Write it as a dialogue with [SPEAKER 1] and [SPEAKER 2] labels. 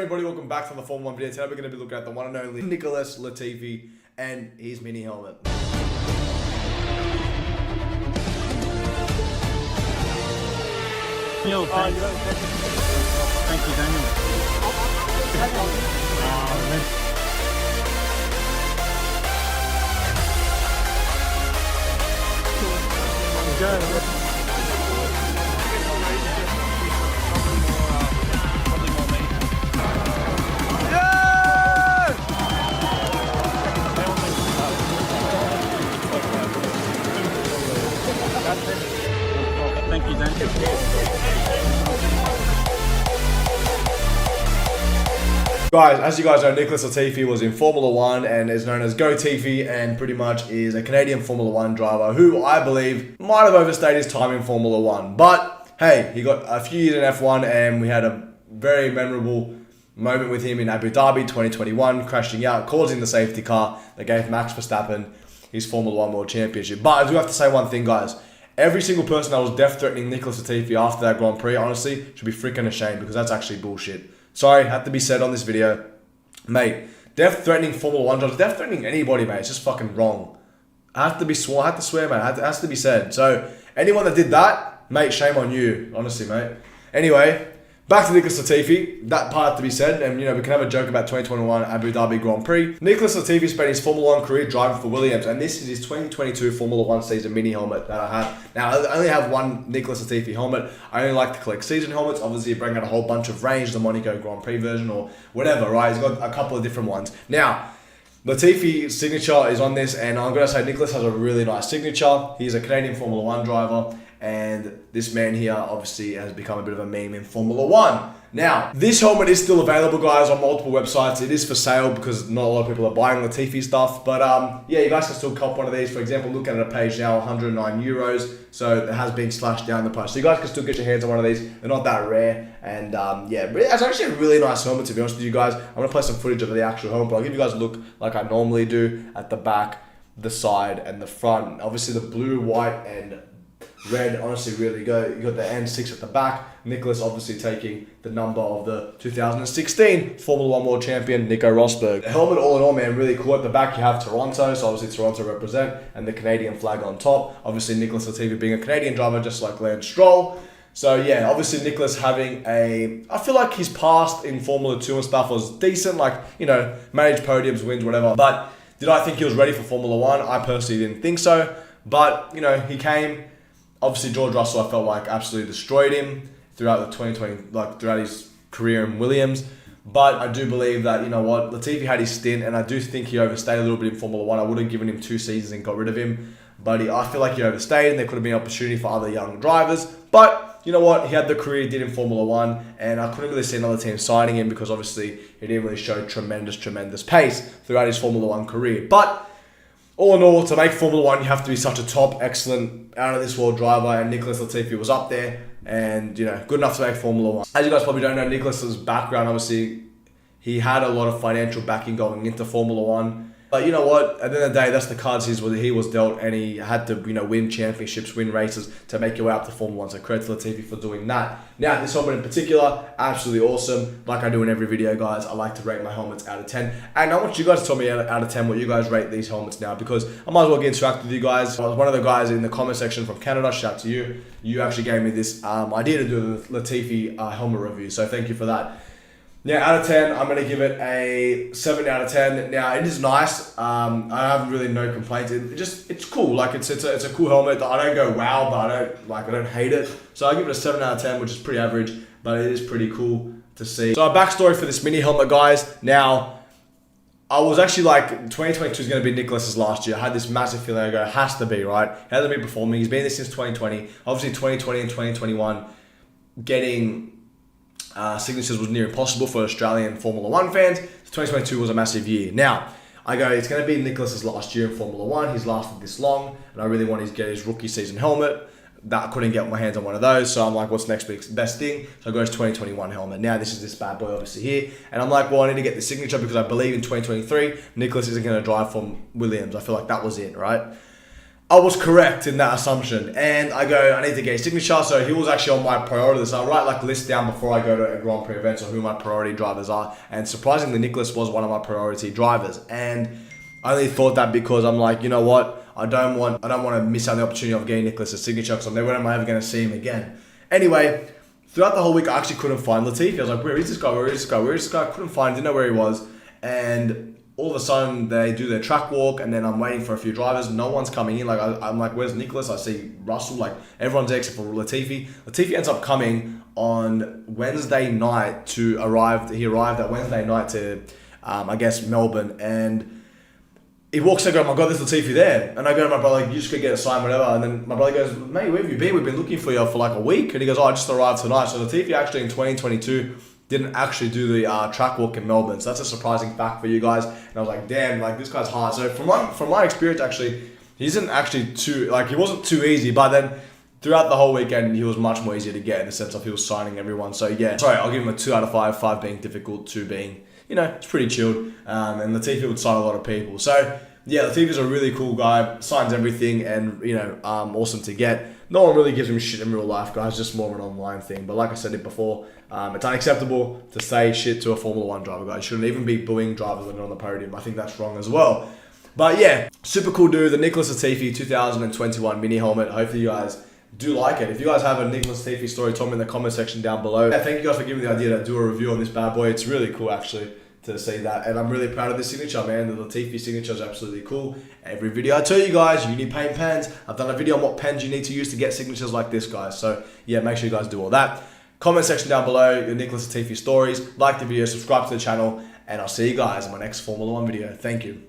[SPEAKER 1] everybody, welcome back to the Formula 1 video. Today we're going to be looking at the one and only Nicholas Latifi and his mini helmet.
[SPEAKER 2] Thank you, Daniel. Thank you, Daniel.
[SPEAKER 1] Guys, as you guys know, Nicholas Latifi was in Formula 1 and is known as Go Tifi, and pretty much is a Canadian Formula 1 driver who I believe might have overstayed his time in Formula 1. But hey, he got a few years in F1 and we had a very memorable moment with him in Abu Dhabi 2021, crashing out, causing the safety car that gave Max Verstappen his Formula 1 World Championship. But I do have to say one thing, guys. Every single person that was death-threatening Nicholas Latifi after that Grand Prix, honestly, should be freaking ashamed, because that's actually bullshit. Sorry, had to be said on this video. Mate, death-threatening Formula 1 drivers, death-threatening anybody, mate, it's just fucking wrong. I have to swear, mate, it has to be said. So, anyone that did that, mate, shame on you, honestly, mate. Anyway, back to Nicholas Latifi. That part had to be said, and you know, we can have a joke about 2021 Abu Dhabi Grand Prix. Nicholas Latifi spent his Formula 1 career driving for Williams, and this is his 2022 Formula 1 season mini helmet that I have. Now, I only have one Nicholas Latifi helmet. I only like to collect season helmets. Obviously, you bring out a whole bunch of range, the Monaco Grand Prix version or whatever, right? He's got a couple of different ones. Now, Latifi's signature is on this, and I'm going to say Nicholas has a really nice signature. He's a Canadian Formula 1 driver, and this man here obviously has become a bit of a meme in Formula 1. Now, this helmet is still available, guys, on multiple websites. It is for sale because not a lot of people are buying Latifi stuff. But yeah, you guys can still cop one of these. For example, looking at a page now, 109 euros. So it has been slashed down the price. So you guys can still get your hands on one of these. They're not that rare. And yeah, it's actually a really nice helmet, to be honest with you guys. I'm going to play some footage of the actual helmet, but I'll give you guys a look like I normally do at the back, the side, and the front. Obviously, the blue, white, and red honestly really go. You got the N6 at the back. Nicholas obviously taking the number of the 2016 Formula 1 World Champion, Nico Rosberg. The helmet, all in all, man, really cool. At the back, you have Toronto, so obviously Toronto represent, and the Canadian flag on top. Obviously, Nicholas Latifi being a Canadian driver, just like Lance Stroll. So yeah, obviously Nicholas having I feel like his past in Formula 2 and stuff was decent, like, you know, managed podiums, wins, whatever. But did I think he was ready for Formula 1? I personally didn't think so. But, you know, he came. Obviously, George Russell, I felt like absolutely destroyed him throughout the 2020, like throughout his career in Williams. But I do believe that, you know what, Latifi had his stint, and I do think he overstayed a little bit in Formula 1. I would have given him 2 seasons and got rid of him. But I feel like he overstayed, and there could have been an opportunity for other young drivers. But you know what, he had the career he did in Formula 1, and I couldn't really see another team signing him because obviously he didn't really show tremendous pace throughout his Formula 1 career. But all in all, to make Formula 1, you have to be such a top, excellent, out-of-this-world driver, and Nicholas Latifi was up there, and, you know, good enough to make Formula 1. As you guys probably don't know, Nicholas's background, obviously, he had a lot of financial backing going into Formula 1. But you know what? At the end of the day, that's the cards he was dealt, and he had to, you know, win championships, win races to make your way up to Formula 1. So credit to Latifi for doing that. Now, this helmet in particular, absolutely awesome. Like I do in every video, guys, I like to rate my helmets out of 10. And I want you guys to tell me out of 10 what you guys rate these helmets now, because I might as well get interactive with you guys. I was one of the guys in the comment section from Canada. Shout out to you. You actually gave me this idea to do the Latifi helmet review. So thank you for that. Yeah, out of 10, I'm going to give it a 7 out of 10. Now, it is nice. I have really no complaints. It's cool. Like, it's a cool helmet. I don't go wow, but I don't hate it. So I give it a 7 out of 10, which is pretty average, but it is pretty cool to see. So a backstory for this mini helmet, guys. Now, I was actually like, 2022 is going to be Nicholas's last year. I had this massive feeling. I go, it has to be, right? He hasn't been performing. He's been there since 2020. Obviously, 2020 and 2021, getting signatures was near impossible for Australian Formula 1 fans. 2022 was a massive year. Now, I go, it's going to be Nicholas's last year in Formula 1. He's lasted this long, and I really wanted to get his rookie season helmet. That I couldn't get my hands on one of those, so I'm like, what's the next best thing? So I go to 2021 helmet. Now, this is this bad boy, obviously, here. And I'm like, well, I need to get this signature because I believe in 2023, Nicholas isn't going to drive from Williams. I feel like that was it, right? I was correct in that assumption, and I go, I need to get his signature, so he was actually on my priority list. I write like a list down before I go to a Grand Prix event, so who my priority drivers are, and surprisingly, Nicholas was one of my priority drivers, and I only thought that because I'm like, you know what, I don't want to miss out the opportunity of getting Nicholas' signature, because I'm never ever going to see him again. Anyway, throughout the whole week, I actually couldn't find Latifi. I was like, where is this guy? Where is this guy? Where is this guy? I couldn't find him, didn't know where he was, and all of a sudden they do their track walk, and then I'm waiting for a few drivers. No one's coming in. Like I'm like, where's Nicholas? I see Russell. Like everyone's there except for Latifi. Latifi ends up coming on Wednesday night to arrive. He arrived at Wednesday night to, I guess, Melbourne, and he walks. I go, oh my god, there's Latifi there. And I go to my brother, like, you just go get a sign, whatever. And then my brother goes, mate, where have you been? We've been looking for you for like a week. And he goes, oh, I just arrived tonight. So Latifi actually in 2022 didn't actually do the track walk in Melbourne. So that's a surprising fact for you guys. And I was like, damn, like this guy's hard. So from my experience, actually, he isn't actually he wasn't too easy, but then throughout the whole weekend, he was much more easier to get in the sense of he was signing everyone. So yeah, sorry, I'll give him a 2 out of 5, 5 being difficult, 2 being, it's pretty chilled. And Latifi would sign a lot of people. So yeah, Latifi's a really cool guy, signs everything, and awesome to get. No one really gives him shit in real life, guys, just more of an online thing. But like I said it before, it's unacceptable to say shit to a Formula 1 driver, guys. You shouldn't even be booing drivers when they're on the podium. I think that's wrong as well. But yeah, super cool dude, the Nicholas Latifi 2021 mini helmet. Hopefully you guys do like it. If you guys have a Nicholas Latifi story, tell me in the comment section down below. Yeah, thank you guys for giving me the idea to do a review on this bad boy. It's really cool, actually, to see that, and I'm really proud of this signature, man. The Latifi signature is absolutely cool. Every video I tell you guys, you need paint pens. I've done a video on what pens you need to use to get signatures like this, guys. So yeah, make sure you guys do all that. Comment section down below your Nicholas Latifi stories. Like the video, subscribe to the channel, and I'll see you guys in my next Formula 1 video. Thank you.